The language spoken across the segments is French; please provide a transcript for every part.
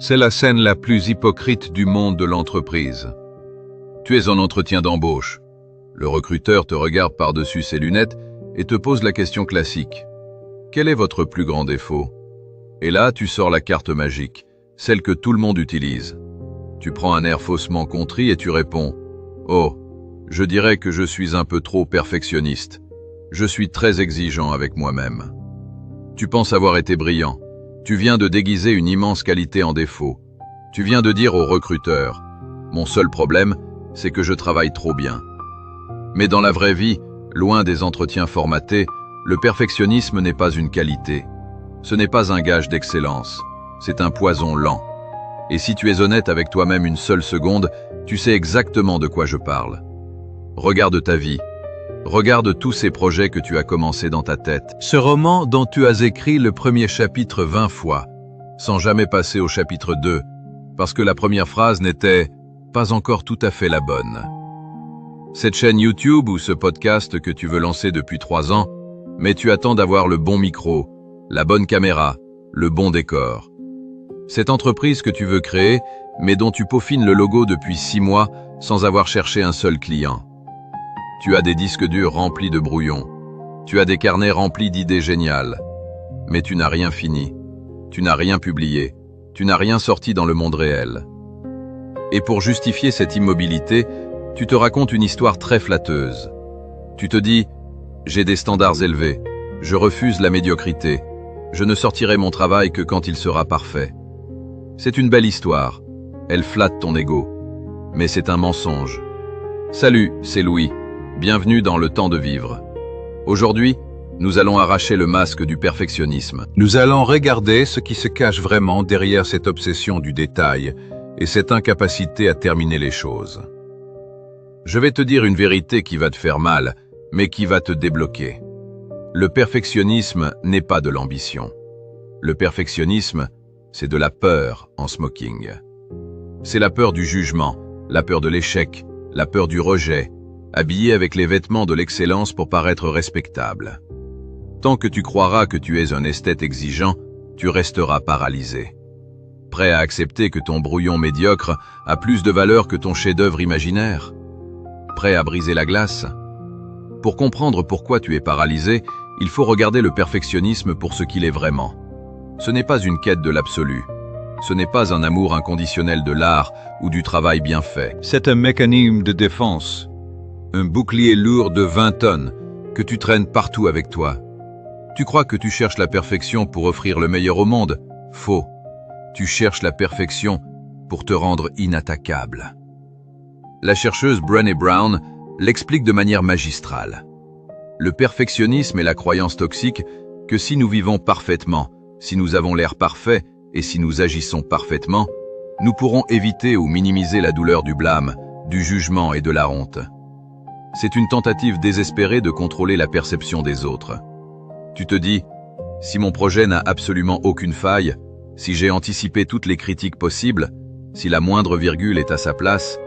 C'est la scène la plus hypocrite du monde de l'entreprise. Tu es en entretien d'embauche. Le recruteur te regarde par-dessus ses lunettes et te pose la question classique. Quel est votre plus grand défaut? Et là, tu sors la carte magique, celle que tout le monde utilise. Tu prends un air faussement contrit et tu réponds « Oh, je dirais que je suis un peu trop perfectionniste. Je suis très exigeant avec moi-même. » Tu penses avoir été brillant. Tu viens de déguiser une immense qualité en défaut. Tu viens de dire au recruteur « Mon seul problème, c'est que je travaille trop bien. » Mais dans la vraie vie, loin des entretiens formatés, le perfectionnisme n'est pas une qualité. Ce n'est pas un gage d'excellence. C'est un poison lent. Et si tu es honnête avec toi-même une seule seconde, tu sais exactement de quoi je parle. Regarde ta vie. Regarde tous ces projets que tu as commencés dans ta tête. Ce roman dont tu as écrit le premier chapitre 20 fois, sans jamais passer au chapitre 2, parce que la première phrase n'était pas encore tout à fait la bonne. Cette chaîne YouTube ou ce podcast que tu veux lancer depuis 3 ans, mais tu attends d'avoir le bon micro, la bonne caméra, le bon décor. Cette entreprise que tu veux créer, mais dont tu peaufines le logo depuis 6 mois sans avoir cherché un seul client. Tu as des disques durs remplis de brouillons. Tu as des carnets remplis d'idées géniales. Mais tu n'as rien fini. Tu n'as rien publié. Tu n'as rien sorti dans le monde réel. Et pour justifier cette immobilité, tu te racontes une histoire très flatteuse. Tu te dis « J'ai des standards élevés. Je refuse la médiocrité. Je ne sortirai mon travail que quand il sera parfait. » C'est une belle histoire. Elle flatte ton ego. Mais c'est un mensonge. Salut, c'est Louis. Bienvenue dans Le Temps de Vivre. Aujourd'hui, nous allons arracher le masque du perfectionnisme. Nous allons regarder ce qui se cache vraiment derrière cette obsession du détail et cette incapacité à terminer les choses. Je vais te dire une vérité qui va te faire mal, mais qui va te débloquer. Le perfectionnisme n'est pas de l'ambition. Le perfectionnisme, c'est de la peur en smoking. C'est la peur du jugement, la peur de l'échec, la peur du rejet, habillé avec les vêtements de l'excellence pour paraître respectable. Tant que tu croiras que tu es un esthète exigeant, tu resteras paralysé. Prêt à accepter que ton brouillon médiocre a plus de valeur que ton chef-d'œuvre imaginaire? Prêt à briser la glace? Pour comprendre pourquoi tu es paralysé, il faut regarder le perfectionnisme pour ce qu'il est vraiment. Ce n'est pas une quête de l'absolu. Ce n'est pas un amour inconditionnel de l'art ou du travail bien fait. C'est un mécanisme de défense. Un bouclier lourd de 20 tonnes que tu traînes partout avec toi. Tu crois que tu cherches la perfection pour offrir le meilleur au monde? Faux. Tu cherches la perfection pour te rendre inattaquable. La chercheuse Brené Brown l'explique de manière magistrale. Le perfectionnisme est la croyance toxique que si nous vivons parfaitement, si nous avons l'air parfait et si nous agissons parfaitement, nous pourrons éviter ou minimiser la douleur du blâme, du jugement et de la honte. C'est une tentative désespérée de contrôler la perception des autres. Tu te dis, si mon projet n'a absolument aucune faille, si j'ai anticipé toutes les critiques possibles, si la moindre virgule est à sa place,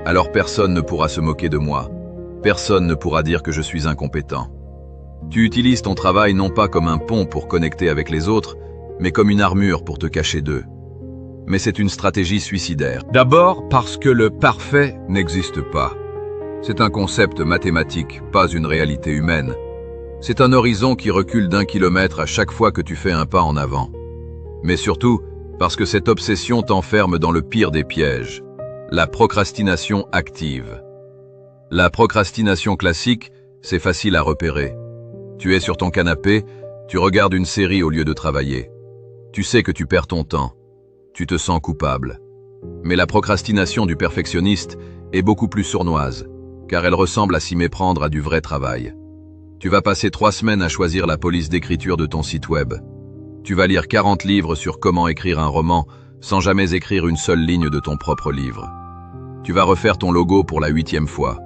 alors personne ne pourra se moquer de moi. Personne ne pourra dire que je suis incompétent. Tu utilises ton travail non pas comme un pont pour connecter avec les autres, mais comme une armure pour te cacher d'eux. Mais c'est une stratégie suicidaire. D'abord parce que le parfait n'existe pas. C'est un concept mathématique, pas une réalité humaine. C'est un horizon qui recule d'1 kilomètre à chaque fois que tu fais un pas en avant. Mais surtout, parce que cette obsession t'enferme dans le pire des pièges, la procrastination active. La procrastination classique, c'est facile à repérer. Tu es sur ton canapé, tu regardes une série au lieu de travailler. Tu sais que tu perds ton temps. Tu te sens coupable. Mais la procrastination du perfectionniste est beaucoup plus sournoise, car elle ressemble à s'y méprendre à du vrai travail. Tu vas passer 3 semaines à choisir la police d'écriture de ton site web. Tu vas lire 40 livres sur comment écrire un roman sans jamais écrire une seule ligne de ton propre livre. Tu vas refaire ton logo pour la 8e fois.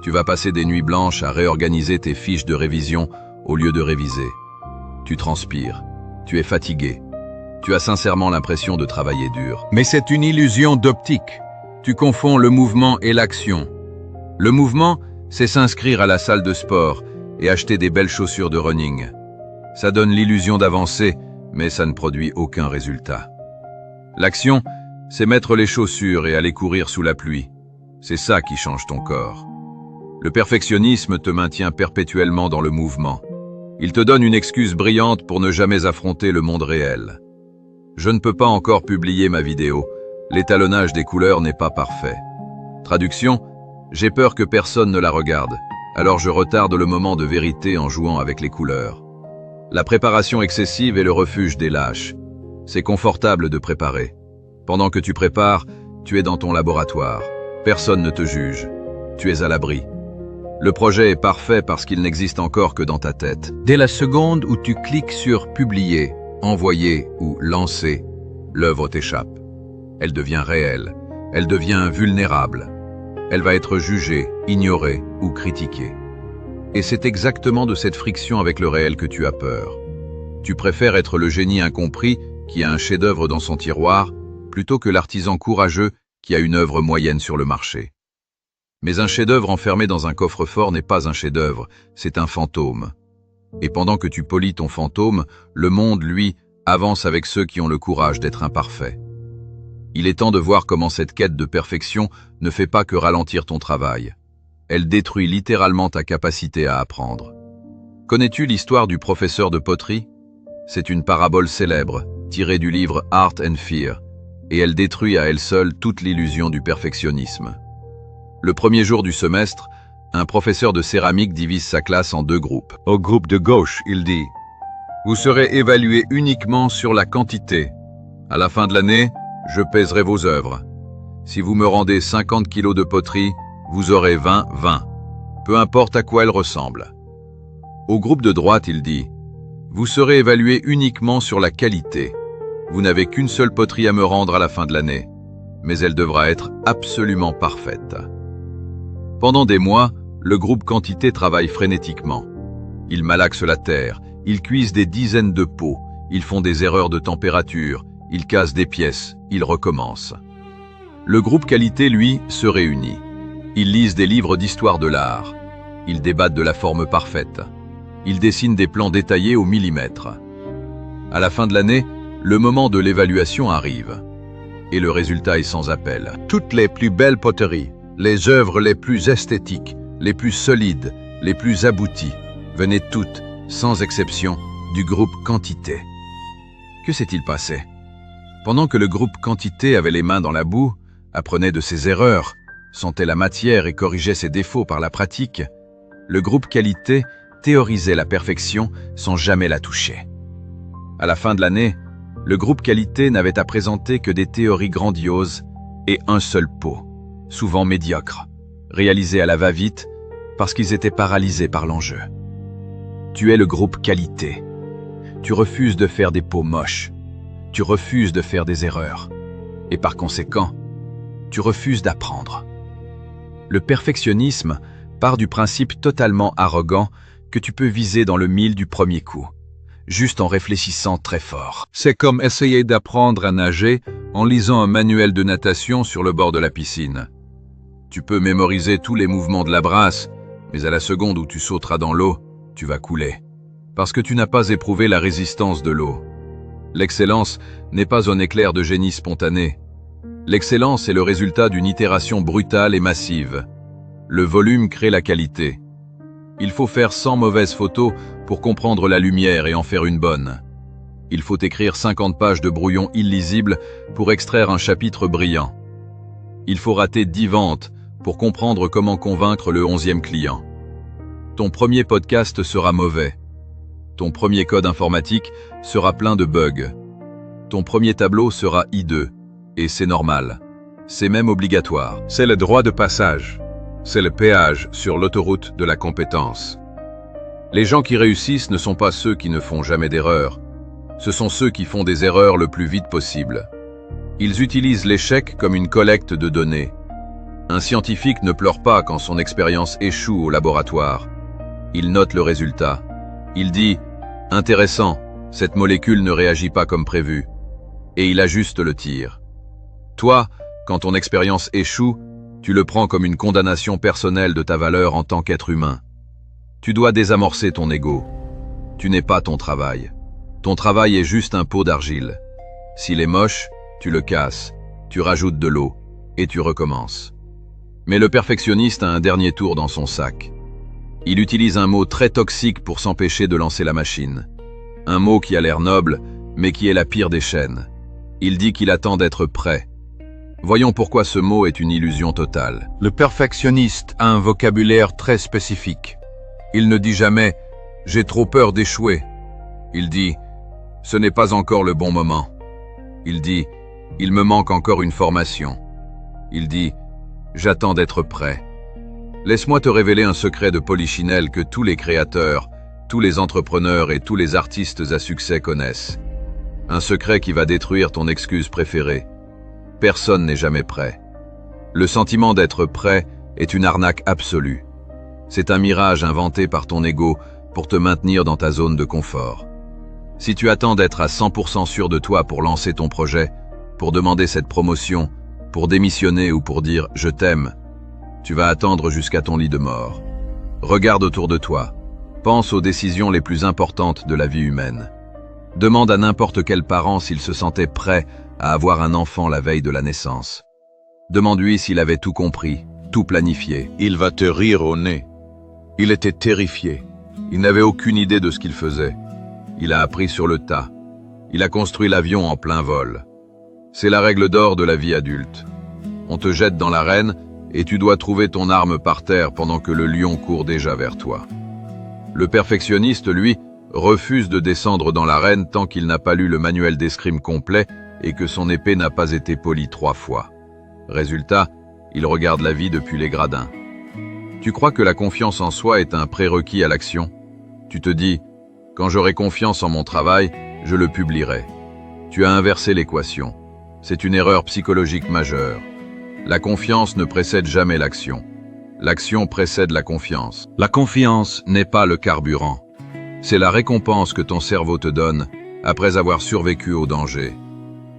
Tu vas passer des nuits blanches à réorganiser tes fiches de révision au lieu de réviser. Tu transpires. Tu es fatigué. Tu as sincèrement l'impression de travailler dur. Mais c'est une illusion d'optique. Tu confonds le mouvement et l'action. Le mouvement, c'est s'inscrire à la salle de sport et acheter des belles chaussures de running. Ça donne l'illusion d'avancer, mais ça ne produit aucun résultat. L'action, c'est mettre les chaussures et aller courir sous la pluie. C'est ça qui change ton corps. Le perfectionnisme te maintient perpétuellement dans le mouvement. Il te donne une excuse brillante pour ne jamais affronter le monde réel. Je ne peux pas encore publier ma vidéo. L'étalonnage des couleurs n'est pas parfait. Traduction, j'ai peur que personne ne la regarde, alors je retarde le moment de vérité en jouant avec les couleurs. La préparation excessive est le refuge des lâches. C'est confortable de préparer. Pendant que tu prépares, tu es dans ton laboratoire. Personne ne te juge. Tu es à l'abri. Le projet est parfait parce qu'il n'existe encore que dans ta tête. Dès la seconde où tu cliques sur « Publier », « Envoyer » ou « Lancer », l'œuvre t'échappe. Elle devient réelle. Elle devient vulnérable. Elle va être jugée, ignorée ou critiquée. Et c'est exactement de cette friction avec le réel que tu as peur. Tu préfères être le génie incompris qui a un chef-d'œuvre dans son tiroir, plutôt que l'artisan courageux qui a une œuvre moyenne sur le marché. Mais un chef-d'œuvre enfermé dans un coffre-fort n'est pas un chef-d'œuvre, c'est un fantôme. Et pendant que tu polis ton fantôme, le monde, lui, avance avec ceux qui ont le courage d'être imparfaits. Il est temps de voir comment cette quête de perfection ne fait pas que ralentir ton travail. Elle détruit littéralement ta capacité à apprendre. Connais-tu l'histoire du professeur de poterie? C'est une parabole célèbre, tirée du livre Art and Fear, et elle détruit à elle seule toute l'illusion du perfectionnisme. Le premier jour du semestre, un professeur de céramique divise sa classe en deux groupes. Au groupe de gauche, il dit « Vous serez évalués uniquement sur la quantité. À la fin de l'année, je pèserai vos œuvres. Si vous me rendez 50 kilos de poterie, vous aurez 20, peu importe à quoi elle ressemble. » Au groupe de droite, il dit « Vous serez évalués uniquement sur la qualité. Vous n'avez qu'une seule poterie à me rendre à la fin de l'année, mais elle devra être absolument parfaite. » Pendant des mois, le groupe quantité travaille frénétiquement. Ils malaxent la terre, ils cuisent des dizaines de pots, ils font des erreurs de température, ils cassent des pièces, ils recommencent. Le groupe qualité, lui, se réunit. Ils lisent des livres d'histoire de l'art. Ils débattent de la forme parfaite. Ils dessinent des plans détaillés au millimètre. À la fin de l'année, le moment de l'évaluation arrive. Et le résultat est sans appel. Toutes les plus belles poteries, les œuvres les plus esthétiques, les plus solides, les plus abouties, venaient toutes, sans exception, du groupe quantité. Que s'est-il passé? Pendant que le groupe quantité avait les mains dans la boue, apprenait de ses erreurs, sentait la matière et corrigeait ses défauts par la pratique, le groupe qualité théorisait la perfection sans jamais la toucher. À la fin de l'année, le groupe qualité n'avait à présenter que des théories grandioses et un seul pot, souvent médiocre, réalisé à la va-vite parce qu'ils étaient paralysés par l'enjeu. Tu es le groupe qualité. Tu refuses de faire des pots moches. Tu refuses de faire des erreurs. Et par conséquent, tu refuses d'apprendre. Le perfectionnisme part du principe totalement arrogant que tu peux viser dans le mille du premier coup, juste en réfléchissant très fort. C'est comme essayer d'apprendre à nager en lisant un manuel de natation sur le bord de la piscine. Tu peux mémoriser tous les mouvements de la brasse, mais à la seconde où tu sauteras dans l'eau, tu vas couler. Parce que tu n'as pas éprouvé la résistance de l'eau. L'excellence n'est pas un éclair de génie spontané. L'excellence est le résultat d'une itération brutale et massive. Le volume crée la qualité. Il faut faire 100 mauvaises photos pour comprendre la lumière et en faire une bonne. Il faut écrire 50 pages de brouillon illisible pour extraire un chapitre brillant. Il faut rater 10 ventes pour comprendre comment convaincre le 11e client. Ton premier podcast sera mauvais. Ton premier code informatique sera plein de bugs. Ton premier tableau sera hideux. Et c'est normal. C'est même obligatoire. C'est le droit de passage. C'est le péage sur l'autoroute de la compétence. Les gens qui réussissent ne sont pas ceux qui ne font jamais d'erreurs. Ce sont ceux qui font des erreurs le plus vite possible. Ils utilisent l'échec comme une collecte de données. Un scientifique ne pleure pas quand son expérience échoue au laboratoire. Il note le résultat. Il dit « Intéressant, cette molécule ne réagit pas comme prévu. » Et il ajuste le tir. Toi, quand ton expérience échoue, tu le prends comme une condamnation personnelle de ta valeur en tant qu'être humain. Tu dois désamorcer ton ego. Tu n'es pas ton travail. Ton travail est juste un pot d'argile. S'il est moche, tu le casses, tu rajoutes de l'eau, et tu recommences. Mais le perfectionniste a un dernier tour dans son sac. Il utilise un mot très toxique pour s'empêcher de lancer la machine. Un mot qui a l'air noble, mais qui est la pire des chaînes. Il dit qu'il attend d'être prêt. Voyons pourquoi ce mot est une illusion totale. Le perfectionniste a un vocabulaire très spécifique. Il ne dit jamais « j'ai trop peur d'échouer ». Il dit « ce n'est pas encore le bon moment ». Il dit « il me manque encore une formation ». Il dit « j'attends d'être prêt ». Laisse-moi te révéler un secret de polichinelle que tous les créateurs, tous les entrepreneurs et tous les artistes à succès connaissent. Un secret qui va détruire ton excuse préférée. Personne n'est jamais prêt. Le sentiment d'être prêt est une arnaque absolue. C'est un mirage inventé par ton ego pour te maintenir dans ta zone de confort. Si tu attends d'être à 100% sûr de toi pour lancer ton projet, pour demander cette promotion, pour démissionner ou pour dire « je t'aime », tu vas attendre jusqu'à ton lit de mort. Regarde autour de toi. Pense aux décisions les plus importantes de la vie humaine. Demande à n'importe quel parent s'il se sentait prêt à avoir un enfant la veille de la naissance. Demande-lui s'il avait tout compris, tout planifié. Il va te rire au nez. Il était terrifié. Il n'avait aucune idée de ce qu'il faisait. Il a appris sur le tas. Il a construit l'avion en plein vol. C'est la règle d'or de la vie adulte. On te jette dans l'arène et tu dois trouver ton arme par terre pendant que le lion court déjà vers toi. Le perfectionniste, lui, refuse de descendre dans l'arène tant qu'il n'a pas lu le manuel d'escrime complet et que son épée n'a pas été polie 3 fois. Résultat, il regarde la vie depuis les gradins. Tu crois que la confiance en soi est un prérequis à l'action? Tu te dis, quand j'aurai confiance en mon travail, je le publierai. Tu as inversé l'équation. C'est une erreur psychologique majeure. La confiance ne précède jamais l'action. L'action précède la confiance. La confiance n'est pas le carburant. C'est la récompense que ton cerveau te donne après avoir survécu au danger.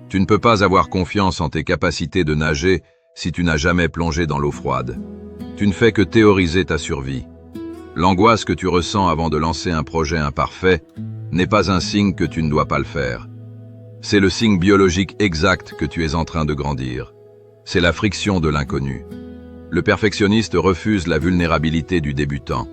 Tu ne peux pas avoir confiance en tes capacités de nager si tu n'as jamais plongé dans l'eau froide. Tu ne fais que théoriser ta survie. L'angoisse que tu ressens avant de lancer un projet imparfait n'est pas un signe que tu ne dois pas le faire. C'est le signe biologique exact que tu es en train de grandir. C'est la friction de l'inconnu. Le perfectionniste refuse la vulnérabilité du débutant.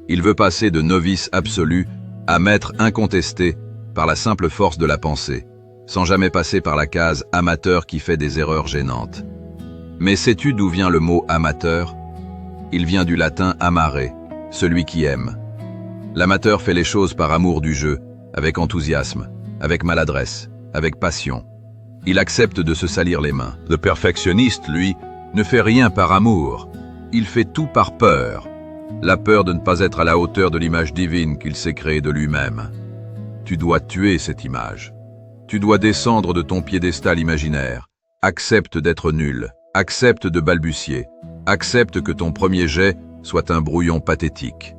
Il veut passer de novice absolu à maître incontesté par la simple force de la pensée, sans jamais passer par la case amateur qui fait des erreurs gênantes. Mais sais-tu d'où vient le mot amateur? Il vient du latin amare, celui qui aime. L'amateur fait les choses par amour du jeu, avec enthousiasme, avec maladresse, avec passion. Il accepte de se salir les mains. Le perfectionniste, lui, ne fait rien par amour. Il fait tout par peur. La peur de ne pas être à la hauteur de l'image divine qu'il s'est créée de lui-même. Tu dois tuer cette image. Tu dois descendre de ton piédestal imaginaire. Accepte d'être nul. Accepte de balbutier. Accepte que ton premier jet soit un brouillon pathétique.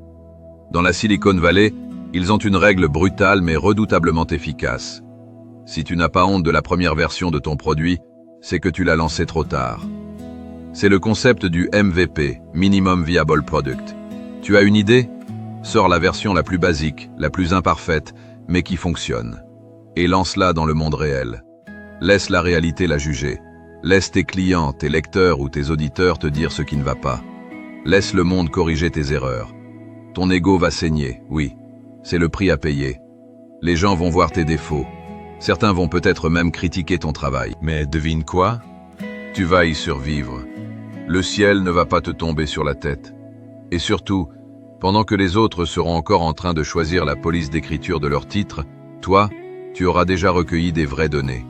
Dans la Silicon Valley, ils ont une règle brutale mais redoutablement efficace. Si tu n'as pas honte de la première version de ton produit, c'est que tu l'as lancé trop tard. C'est le concept du MVP, Minimum Viable Product. Tu as une idée? Sors la version la plus basique, la plus imparfaite, mais qui fonctionne. Et lance-la dans le monde réel. Laisse la réalité la juger. Laisse tes clients, tes lecteurs ou tes auditeurs te dire ce qui ne va pas. Laisse le monde corriger tes erreurs. Ton ego va saigner, oui. C'est le prix à payer. Les gens vont voir tes défauts. Certains vont peut-être même critiquer ton travail. Mais devine quoi? Tu vas y survivre. Le ciel ne va pas te tomber sur la tête. Et surtout, pendant que les autres seront encore en train de choisir la police d'écriture de leur titre, toi, tu auras déjà recueilli des vraies données.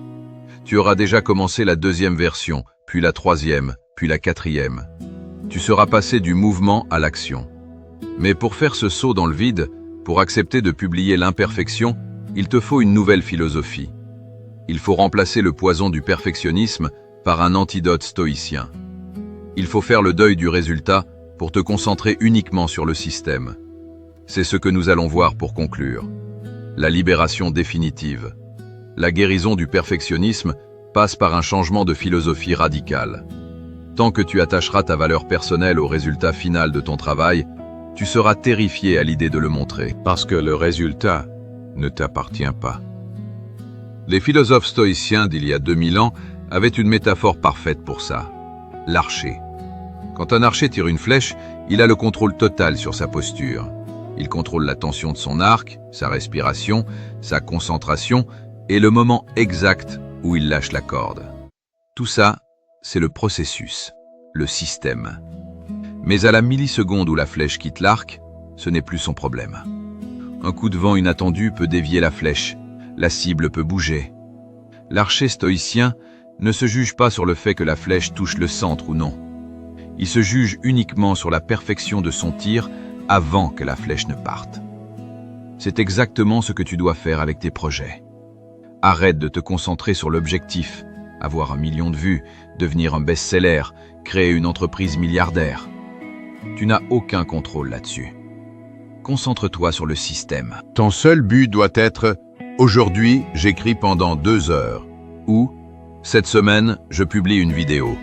Tu auras déjà commencé la 2e version, puis la 3e, puis la 4e. Tu seras passé du mouvement à l'action. Mais pour faire ce saut dans le vide, pour accepter de publier l'imperfection, il te faut une nouvelle philosophie. Il faut remplacer le poison du perfectionnisme par un antidote stoïcien. Il faut faire le deuil du résultat pour te concentrer uniquement sur le système. C'est ce que nous allons voir pour conclure. La libération définitive. La guérison du perfectionnisme passe par un changement de philosophie radical. Tant que tu attacheras ta valeur personnelle au résultat final de ton travail, tu seras terrifié à l'idée de le montrer. Parce que le résultat ne t'appartient pas. Les philosophes stoïciens d'il y a 2000 ans avaient une métaphore parfaite pour ça. L'archer. Quand un archer tire une flèche, il a le contrôle total sur sa posture. Il contrôle la tension de son arc, sa respiration, sa concentration et le moment exact où il lâche la corde. Tout ça, c'est le processus, le système. Mais à la milliseconde où la flèche quitte l'arc, ce n'est plus son problème. Un coup de vent inattendu peut dévier la flèche, la cible peut bouger. L'archer stoïcien ne se juge pas sur le fait que la flèche touche le centre ou non. Il se juge uniquement sur la perfection de son tir avant que la flèche ne parte. C'est exactement ce que tu dois faire avec tes projets. Arrête de te concentrer sur l'objectif, avoir 1 million de vues, devenir un best-seller, créer une entreprise milliardaire. Tu n'as aucun contrôle là-dessus. Concentre-toi sur le système. Ton seul but doit être « Aujourd'hui, j'écris pendant 2 heures » ou « Cette semaine, je publie une vidéo ».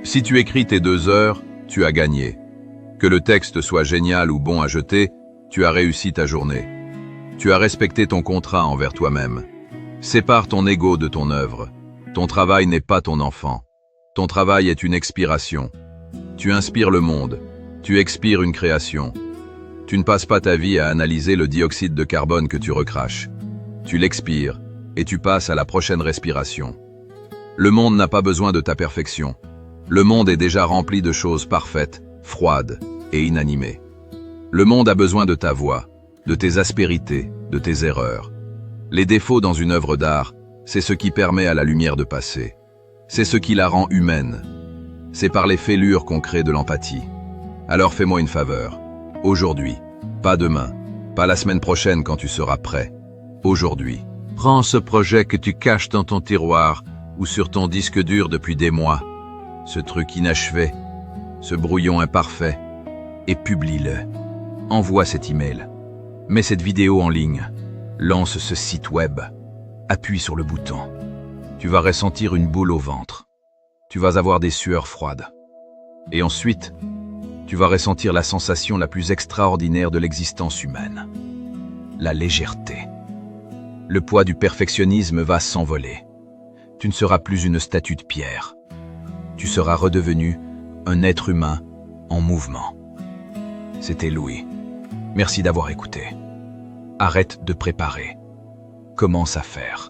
Si tu écris tes 2 heures, tu as gagné. Que le texte soit génial ou bon à jeter, tu as réussi ta journée. Tu as respecté ton contrat envers toi-même. Sépare ton ego de ton œuvre. Ton travail n'est pas ton enfant. Ton travail est une expiration. Tu inspires le monde. Tu expires une création. Tu ne passes pas ta vie à analyser le dioxyde de carbone que tu recraches. Tu l'expires et tu passes à la prochaine respiration. Le monde n'a pas besoin de ta perfection. Le monde est déjà rempli de choses parfaites, froides et inanimées. Le monde a besoin de ta voix, de tes aspérités, de tes erreurs. Les défauts dans une œuvre d'art, c'est ce qui permet à la lumière de passer. C'est ce qui la rend humaine. C'est par les fêlures qu'on crée de l'empathie. Alors fais-moi une faveur. Aujourd'hui, pas demain, pas la semaine prochaine quand tu seras prêt. Aujourd'hui. Prends ce projet que tu caches dans ton tiroir ou sur ton disque dur depuis des mois, ce truc inachevé, ce brouillon imparfait, et publie-le. Envoie cet email. Mets cette vidéo en ligne. Lance ce site web. Appuie sur le bouton. Tu vas ressentir une boule au ventre. Tu vas avoir des sueurs froides. Et ensuite, tu vas ressentir la sensation la plus extraordinaire de l'existence humaine. La légèreté. Le poids du perfectionnisme va s'envoler. Tu ne seras plus une statue de pierre. Tu seras redevenu un être humain en mouvement. C'était Louis. Merci d'avoir écouté. Arrête de préparer. Commence à faire.